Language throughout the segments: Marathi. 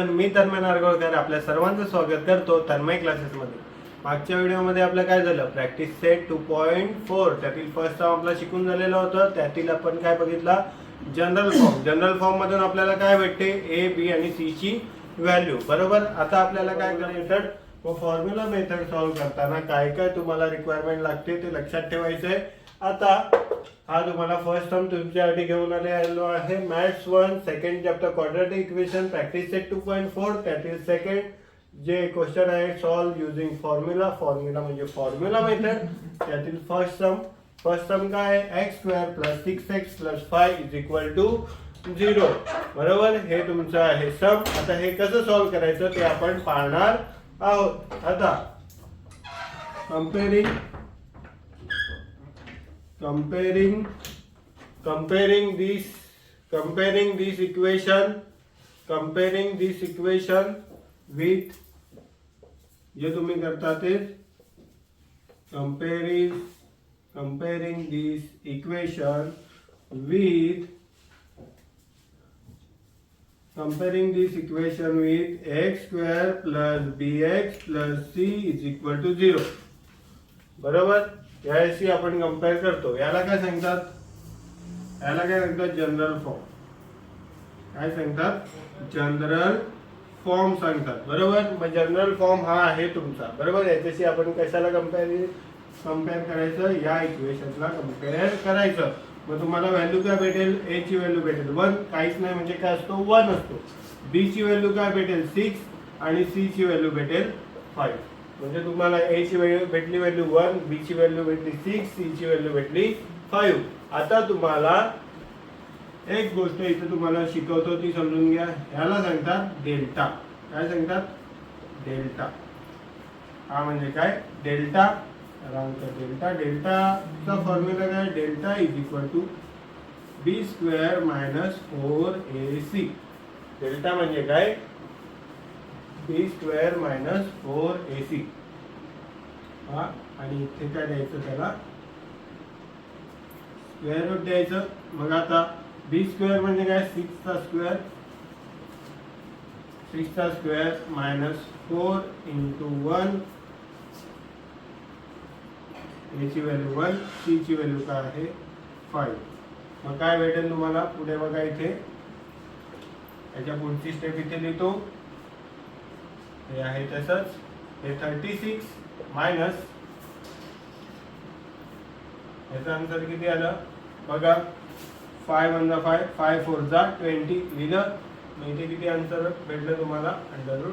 एव्हरीवन, मी तन्मय नारगोळकर आपल्या सर्वांचं स्वागत करतो तन्मय क्लासेसमध्ये. मागच्या व्हिडिओमध्ये आपलं काय झालं, प्रॅक्टिस सेट 2.4 त्यातील फर्स्ट टर्म आपला शिकून झालेलं होतं. त्यातील आपण काय बघितला, जनरल फॉर्म. जनरल फॉर्म मधून आपल्याला काय भेटते, ए बी आणि सी ची व्हॅल्यू. बरोबर. आता आपल्याला काय करायचं, व फॉर्म्युला मेथड सॉल्व्ह करताना काय काय तुम्हाला रिक्वायरमेंट लागते ते लक्षात ठेवायचं आहे. आता हा तुम्हाला फर्स्ट टर्म तुमच्यासाठी घेऊन आलो आहे maths 1 second chapter quadratic equation practice set 2.4 त्यातील सेकंड जे क्वेश्चन आहे सॉल्व युजिंग फॉर्म्युला. फॉर्म्युला म्हणजे फॉर्म्युला मेथड. त्यातील फर्स्ट टर्म काय आहे, x² + 6x + 5 = 0. बरोबर. हे तुमचं आहे सम. आता हे कसं सॉल्व करायचं ते आपण पाहणार आहोत. आता comparing this equation with जे तुम्ही करता ते comparing this equation with x² + bx + c = 0. बरोबर. याशी आपण कंपेअर करतो. याला काय सांगतात, जनरल फॉर्म. काय सांगतात, जनरल फॉर्म सांगतात. बरोबर. मग जनरल फॉर्म हा आहे तुमचा. बरोबर. याच्याशी आपण कशाला कंपेअर करायचं, या इक्वेशनला कंपेअर करायचं. मग तुम्हाला व्हॅल्यू काय भेटेल, ए ची व्हॅल्यू भेटेल 1, काहीच नाही म्हणजे काय असतो 1 असतो. बी ची व्हॅल्यू काय भेटेल 6 आणि सी ची व्हॅल्यू भेटेल 5. म्हणजे तुम्हाला ए ची व्हॅल्यू भेटली 1, बी ची व्हॅल्यू भेटली 6, सी ची व्हॅल्यू भेटली 5. आता तुम्हाला एक गोष्ट इथे तुम्हाला शिकवतो ती समजून घ्या. याला सांगतात डेल्टा. काय सांगतात, डेल्टा. हा म्हणजे काय, डेल्टा. डेल्टाचा फॉर्म्युला काय, डेल्टा = b² - 4ac. डेल्टा म्हणजे काय, b² - 4ac. हा, आणि इथे काय द्यायचं, त्याला स्क्वेअर रूट द्यायचं. मग आता b² म्हणजे काय, 6 चा स्क्वेअर -4 × 1. a ची व्हॅल्यू 1, c ची व्हॅल्यू काय आहे 5. मग काय भेटेल तुम्हाला पुढे बघा. इथे याच्या पुढची स्टेप इथे लिहितो. हे आहे तसंच. हे 36 मायनस याचा आन्सर किती आलं बघा, 5 × 5 5 4 = 20 लिहिलं. मग इथे किती आन्सर भेटलं तुम्हाला, √16.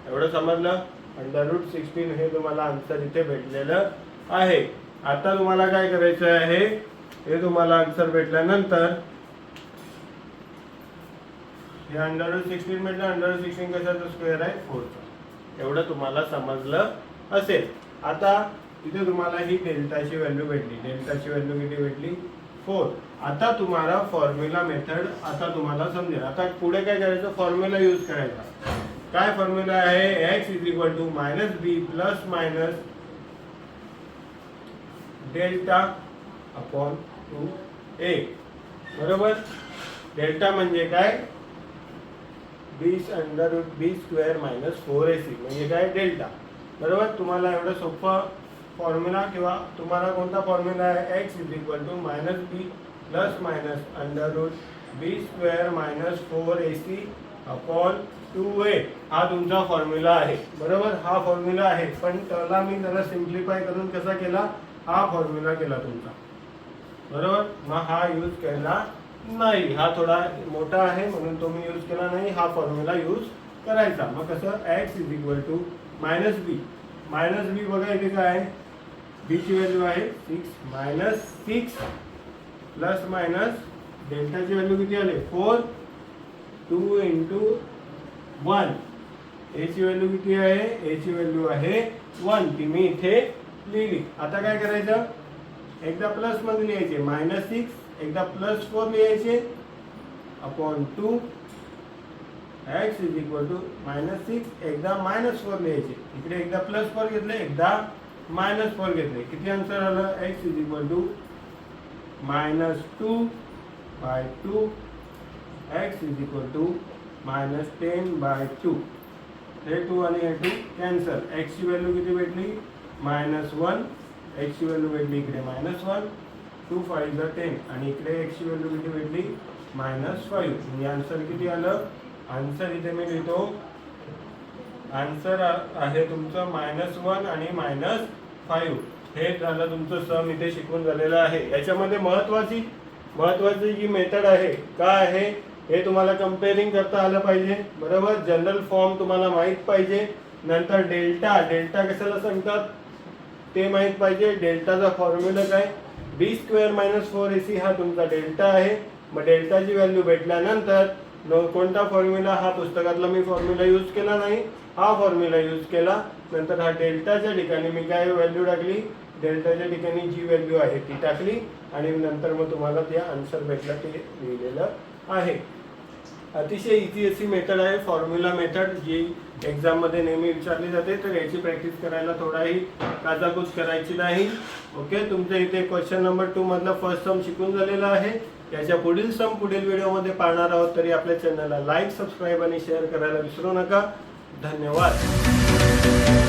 एवढं समजलं. √16 हे तुम्हाला आन्सर इथे भेटलेलं आहे. आता तुम्हाला काय करायचं आहे, हे तुम्हाला आन्सर भेटल्यानंतर हे √16 भेटलं. √16 कशाचा स्क्वेअर आहे, 4 चा. एवढं तुम्हाला समजलं असेल. आता इथे तुम्हाला ही डेल्टाची व्हॅल्यू भेटली. डेल्टाची व्हॅल्यू किती भेटली, 4. आता तुम्हाला फॉर्म्युला मेथड आता तुम्हाला समजेल. आता पुढे काय करायचं, फॉर्म्युला यूज करायचा. काय फॉर्म्युला आहे, x = -b ± delta upon 2a. बरोबर. डेल्टा म्हणजे काय, b² - 4ac म्हणजे काय, डेल्टा. बरोबर. तुम्हाला एवढं सोपं फॉर्म्युला, किंवा तुम्हाला कोणता फॉर्म्युला आहे, x = -b ± √b² - 4ac upon 2a. हा तुमचा फॉर्म्युला आहे. बरोबर. हा फॉर्म्युला आहे, पण त्याला मी सिम्प्लिफाय करून कसा केला, हा फॉर्म्युला केला तुमचा. बरोबर. मग हा यूज केला नाही, हा थोडा मोठा आहे म्हणून तो मी यूज केला नाही. हा फॉर्म्युला यूज करायचा. मग कसं, x = -b बघा इथे काय आहे, b ची व्हॅल्यू आहे 6 -6 ± डेल्टाची व्हॅल्यू किती आले 4, 2 × 1. a ची व्हॅल्यू किती आहे, a ची व्हॅल्यू आहे 1. ती मी इथे लिहिली. आता काय करायचं, एकदा प्लस मध्ये लिहायचे -6, एकदा +4 लिहायचे अपॉन 2. x = -6, एकदा -4 लिहायचे. इकडे एकदा +4 घेतले, एकदा -4 घेतले. किती आन्सर आलं, x = -2/2 x is equal to -10/2. हे 2 आणि हे 2 कॅन्सल. x ची व्हॅल्यू किती भेटली? -1. x ची व्हॅल्यू भेटली इकडे -1. 2 5 10 आणि इकडे x ची व्हॅल्यू किती भेटली? -5. म्हणजे आन्सर किती आलं? आन्सर इथे मी लिहितो. आन्सर आहे तुमचं -1 आणि -5. हे झालं तुमचं सम इथे शिकून झालेलं आहे. याच्यामध्ये महत्वाची जी मेथड आहे काय आहे हे तुम्हाला कंपेअरिंग करता आलं पाहिजे. बरोबर. जनरल फॉर्म तुम्हाला माहित पाहिजे. नंतर डेल्टा कशाला सांगतात ते माहित पाहिजे. डेल्टाचा फॉर्म्युला काय? b² - 4ac हा तुमचा डेल्टा आहे. मग डेल्टाची व्हॅल्यू भेटल्यानंतर कोणता फॉर्म्युला? हा पुस्तकातला मी फॉर्म्युला यूज केला नाही, हा फॉर्म्युला यूज केला. नंतर हा डेल्टाच्या ठिकाणी मी काय व्हॅल्यू टाकली? डेल्टाच्या ठिकाणी जी व्हॅल्यू आहे ती टाकली आणि नंतर मग तुम्हाला ते आन्सर भेटला ते लिहिलेलं आहे. अतिशय इझी अशी मेथड आहे फॉर्म्युला मेथड, जी एक्झाममध्ये नेहमी विचारली जाते. तर याची प्रॅक्टिस करायला थोडाही काचाकूच करायची नाही. ओके. तुमच्या इथे क्वेश्चन नंबर 2 मधला फर्स्ट सम शिकून झालेला आहे. याच्या पुढील सम पुढील व्हिडिओमध्ये पाहणार आहोत. तरी आपल्या चॅनलला लाईक, सबस्क्राईब आणि शेअर करायला विसरू नका. धन्यवाद.